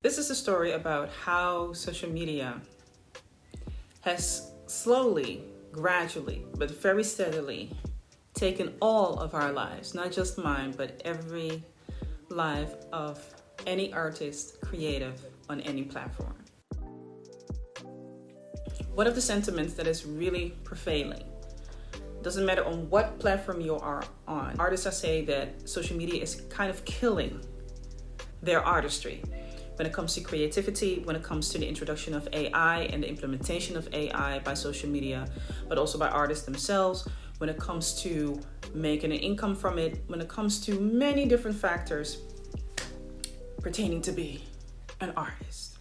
This is a story about how social media has slowly, gradually, but very steadily taken all of our lives, not just mine, but every life of any artist, creative on any platform. One of the sentiments that is really prevailing, doesn't matter on what platform you are on, artists are saying that social media is kind of killing their artistry. When it comes to creativity, when it comes to the introduction of AI and the implementation of AI by social media, but also by artists themselves, when it comes to making an income from it, when it comes to many different factors pertaining to be an artist.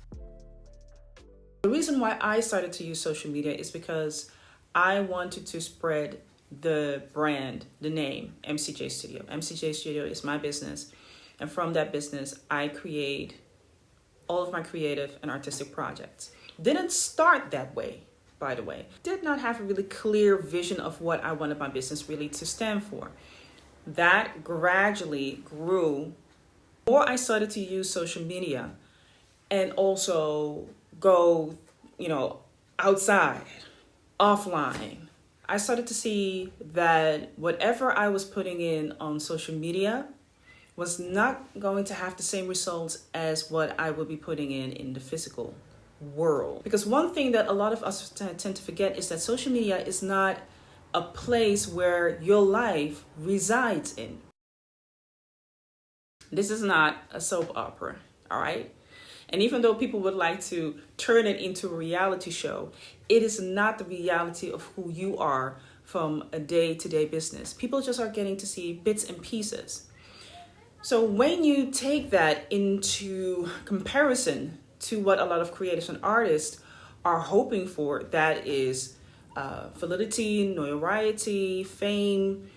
The reason why I started to use social media is because I wanted to spread the brand, the name, MCJ Studio. MCJ Studio is my business. And from that business, I create all of my creative and artistic projects. Didn't start that way, by the way. Did not have a really clear vision of what I wanted my business really to stand for. That gradually grew. The more I started to use social media and also go, outside, offline, I started to see that whatever I was putting in on social media was not going to have the same results as what I would be putting in the physical world. Because one thing that a lot of us tend to forget is that social media is not a place where your life resides in. This is not a soap opera, all right? And even though people would like to turn it into a reality show, it is not the reality of who you are from a day-to-day business. People just are getting to see bits and pieces. So when you take that into comparison to what a lot of creators and artists are hoping for, that is validity, notoriety, fame,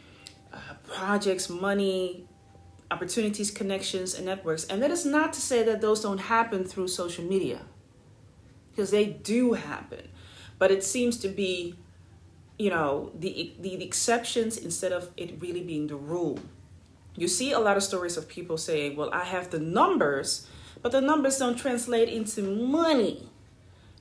projects, money, opportunities, connections, and networks. And that is not to say that those don't happen through social media, because they do happen. But it seems to be, the exceptions instead of it really being the rule. You see a lot of stories of people saying, well, I have the numbers, but the numbers don't translate into money.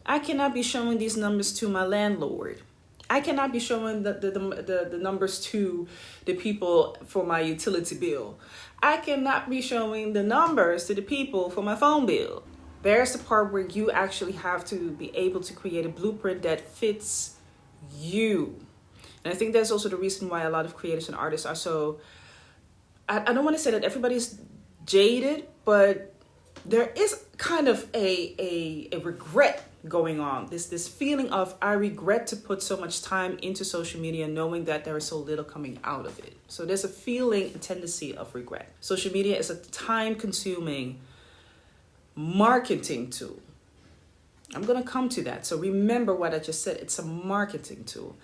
I cannot be showing these numbers to my landlord. I cannot be showing the numbers to the people for my utility bill. I cannot be showing the numbers to the people for my phone bill. There's the part where you actually have to be able to create a blueprint that fits you. And I think that's also the reason why a lot of creators and artists are so... I don't want to say that everybody's jaded, but there is kind of a regret going on. This feeling of, I regret to put so much time into social media knowing that there is so little coming out of it. So there's a feeling, a tendency of regret. Social media is a time-consuming marketing tool. I'm going to come to that. So remember what I just said. It's a marketing tool.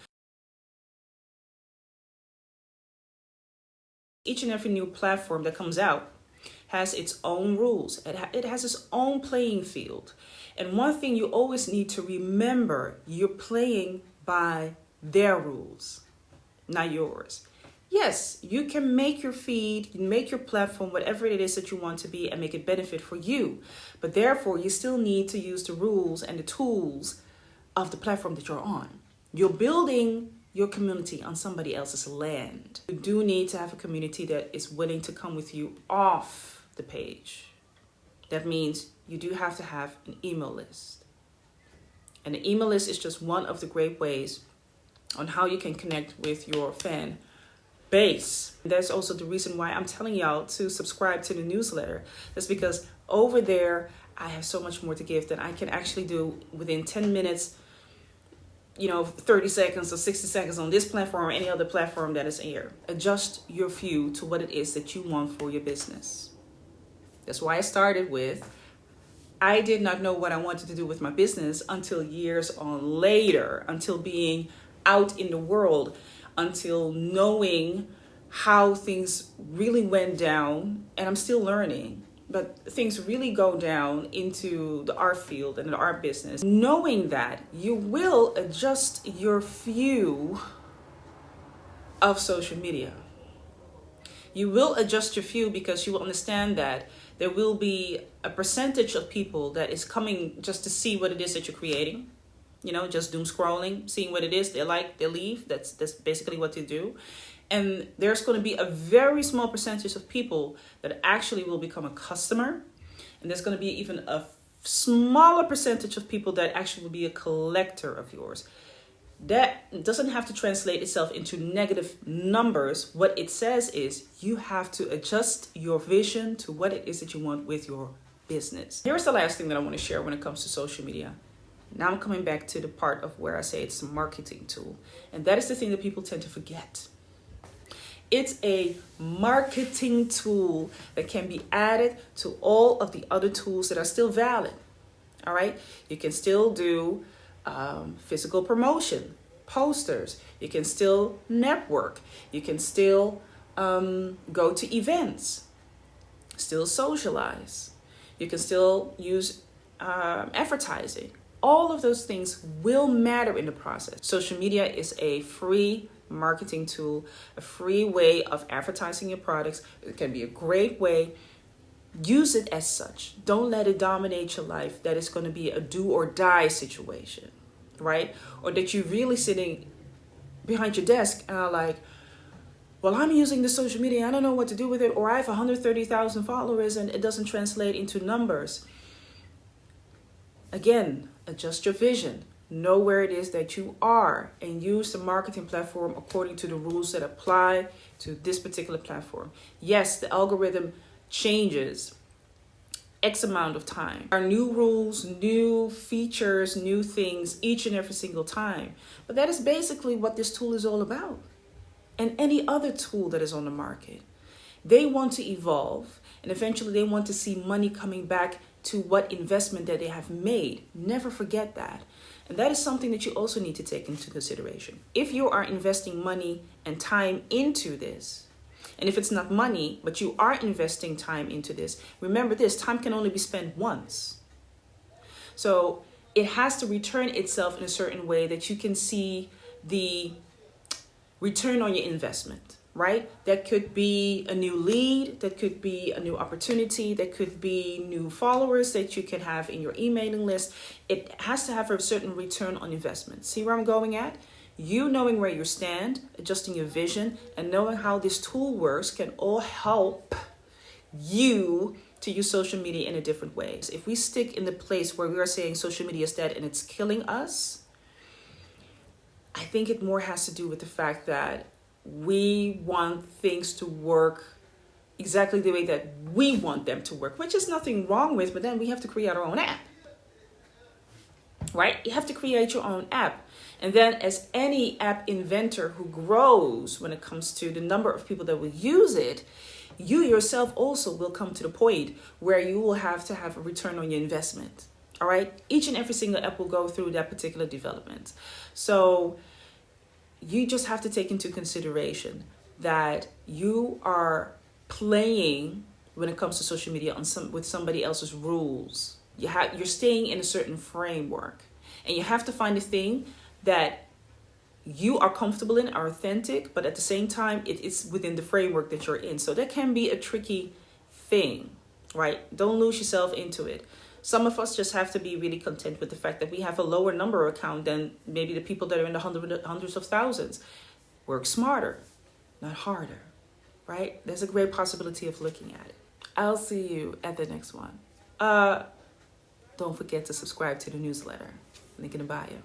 Each and every new platform that comes out has its own rules. It has its own playing field. And one thing you always need to remember, you're playing by their rules, not yours. Yes, you can make your feed, make your platform, whatever it is that you want to be, and make it benefit for you. But therefore, you still need to use the rules and the tools of the platform that you're on. You're building your community on somebody else's land. You do need to have a community that is willing to come with you off the page. That means you do have to have an email list. And the email list is just one of the great ways on how you can connect with your fan base. That's also the reason why I'm telling y'all to subscribe to the newsletter. That's because over there, I have so much more to give than I can actually do within 10 minutes, 30 seconds or 60 seconds on this platform or any other platform that is here. Adjust your view to what it is that you want for your business. That's why I started with, I did not know what I wanted to do with my business until years on later, until being out in the world, until knowing how things really went down. And I'm still learning. But things really go down into the art field and the art business. Knowing that, you will adjust your view of social media. You will adjust your view because you will understand that there will be a percentage of people that is coming just to see what it is that you're creating, just doom scrolling, seeing what it is they like, they leave. That's basically what they do. And there's going to be a very small percentage of people that actually will become a customer. And there's going to be even a smaller percentage of people that actually will be a collector of yours. That doesn't have to translate itself into negative numbers. What it says is you have to adjust your vision to what it is that you want with your business. Here's the last thing that I want to share when it comes to social media. Now I'm coming back to the part of where I say it's a marketing tool. And that is the thing that people tend to forget. It's a marketing tool that can be added to all of the other tools that are still valid. All right. You can still do physical promotion, posters. You can still network. You can still go to events, still socialize. You can still use advertising. All of those things will matter in the process. Social media is a free marketing tool, a free way of advertising your products. It can be a great way. Use it as such. Don't let it dominate your life. That is going to be a do or die situation, right? Or that you're really sitting behind your desk and are like, well, I'm using the social media. I don't know what to do with it. Or I have 130,000 followers and it doesn't translate into numbers. Again, adjust your vision. Know where it is that you are and use the marketing platform according to the rules that apply to this particular platform. Yes, the algorithm changes X amount of time. There are new rules, new features, new things each and every single time. But that is basically what this tool is all about. And any other tool that is on the market. They want to evolve and eventually they want to see money coming back to what investment that they have made. Never forget that. And that is something that you also need to take into consideration. If you are investing money and time into this, and if it's not money, but you are investing time into this, remember this, time can only be spent once. So it has to return itself in a certain way that you can see the return on your investment, right? That could be a new lead, that could be a new opportunity, that could be new followers that you can have in your emailing list. It has to have a certain return on investment. See where I'm going at? You knowing where you stand, adjusting your vision, and knowing how this tool works can all help you to use social media in a different way. If we stick in the place where we are saying social media is dead and it's killing us, I think it more has to do with the fact that we want things to work exactly the way that we want them to work, which is nothing wrong with, but then we have to create our own app, right? You have to create your own app. And then as any app inventor who grows when it comes to the number of people that will use it, you yourself also will come to the point where you will have to have a return on your investment. All right. Each and every single app will go through that particular development. So you just have to take into consideration that you are playing when it comes to social media with somebody else's rules. You're staying in a certain framework, and you have to find a thing that you are comfortable in, are authentic, but at the same time, it's within the framework that you're in. So that can be a tricky thing, right? Don't lose yourself into it. Some of us just have to be really content with the fact that we have a lower number account than maybe the people that are in the hundreds of thousands. Work smarter, not harder, right? There's a great possibility of looking at it. I'll see you at the next one. Don't forget to subscribe to the newsletter. Link in the bio.